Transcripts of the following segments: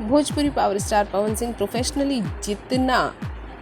Bhojpuri power star Pawan Singh professionally जितना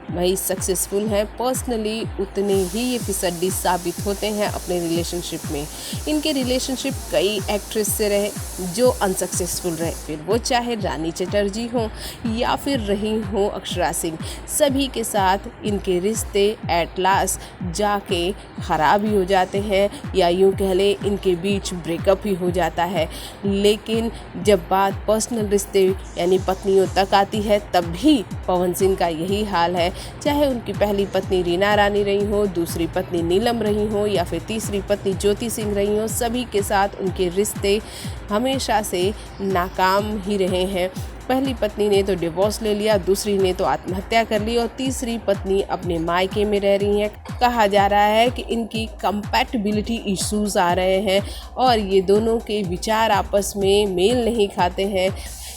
भाई successful हैं, पर्सनली उतने ही ये फिसड्डी साबित होते हैं अपने रिलेशनशिप में। इनके रिलेशनशिप कई एक्ट्रेस से रहे जो अनसक्सेसफुल रहे, फिर वो चाहे रानी चटर्जी हों या फिर रही हों अक्षरा सिंह। सभी के साथ इनके रिश्ते एट लास्ट जाके ख़राब ही हो जाते हैं, या यूँ कह लें इनके बीच ब्रेकअप ही हो जाता है। लेकिन जब बात पर्सनल रिश्ते यानी पत्नियों तक आती है, तब भी पवन सिंह का यही हाल है। चाहे उनकी पहली पत्नी रीना रानी रही हो, दूसरी पत्नी नीलम रही हो या फिर तीसरी पत्नी ज्योति सिंह रही हो, सभी के साथ उनके रिश्ते हमेशा से नाकाम ही रहे हैं। पहली पत्नी ने तो डिवोर्स ले लिया, दूसरी ने तो आत्महत्या कर ली और तीसरी पत्नी अपने मायके में रह रही हैं। कहा जा रहा है कि इनकी कंपैटिबिलिटी इश्यूज आ रहे हैं और ये दोनों के विचार आपस में मेल नहीं खाते हैं।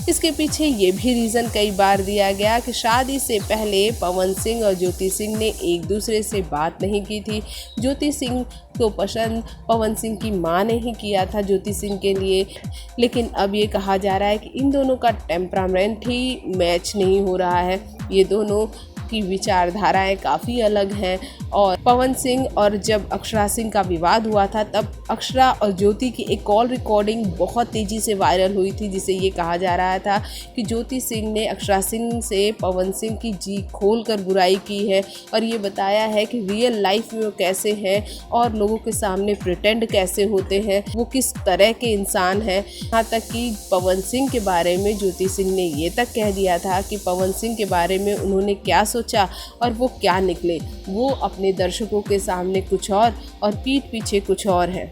इसके पीछे ये भी रीज़न कई बार दिया गया कि शादी से पहले पवन सिंह और ज्योति सिंह ने एक दूसरे से बात नहीं की थी। ज्योति सिंह को पसंद पवन सिंह की मां ने ही किया था ज्योति सिंह के लिए, लेकिन अब ये कहा जा रहा है कि इन दोनों का टेम्परामेंट ही मैच नहीं हो रहा है। ये दोनों की विचारधाराएं काफ़ी अलग हैं। और पवन सिंह और जब अक्षरा सिंह का विवाद हुआ था, तब अक्षरा और ज्योति की एक कॉल रिकॉर्डिंग बहुत तेज़ी से वायरल हुई थी, जिसे ये कहा जा रहा था कि ज्योति सिंह ने अक्षरा सिंह से पवन सिंह की जी खोल कर बुराई की है और ये बताया है कि रियल लाइफ में वो कैसे हैं और लोगों के सामने प्रिटेंड कैसे होते हैं, वो किस तरह के इंसान हैं। यहाँ तक कि पवन सिंह के बारे में ज्योति सिंह ने ये तक कह दिया था कि पवन सिंह के बारे में उन्होंने क्या सोचा और वो क्या निकले। वो अपने दर्शकों के सामने कुछ और पीठ पीछे कुछ और है।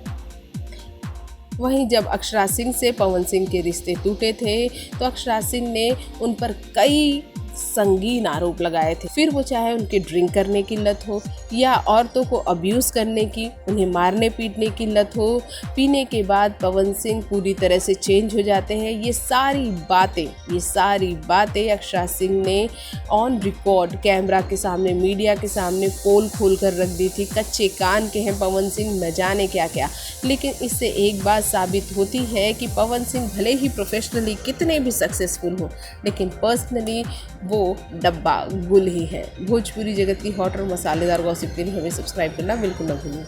वहीं जब अक्षरा सिंह से पवन सिंह के रिश्ते टूटे थे, तो अक्षरा सिंह ने उन पर कई संगीन आरोप लगाए थे। फिर वो चाहे उनके ड्रिंक करने की लत हो या औरतों को अब्यूज़ करने की, उन्हें मारने पीटने की लत हो। पीने के बाद पवन सिंह पूरी तरह से चेंज हो जाते हैं। ये सारी बातें अक्षरा सिंह ने ऑन रिकॉर्ड कैमरा के सामने, मीडिया के सामने पोल खोल कर रख दी थी। कच्चे कान के हैं पवन सिंह, न जाने क्या क्या। लेकिन इससे एक बात साबित होती है कि पवन सिंह भले ही प्रोफेशनली कितने भी सक्सेसफुल हो, लेकिन पर्सनली वो डब्बा गुल ही है। भोजपुरी जगत की हॉट और मसालेदार गॉसिप के लिए हमें सब्सक्राइब करना बिल्कुल ना भूलें।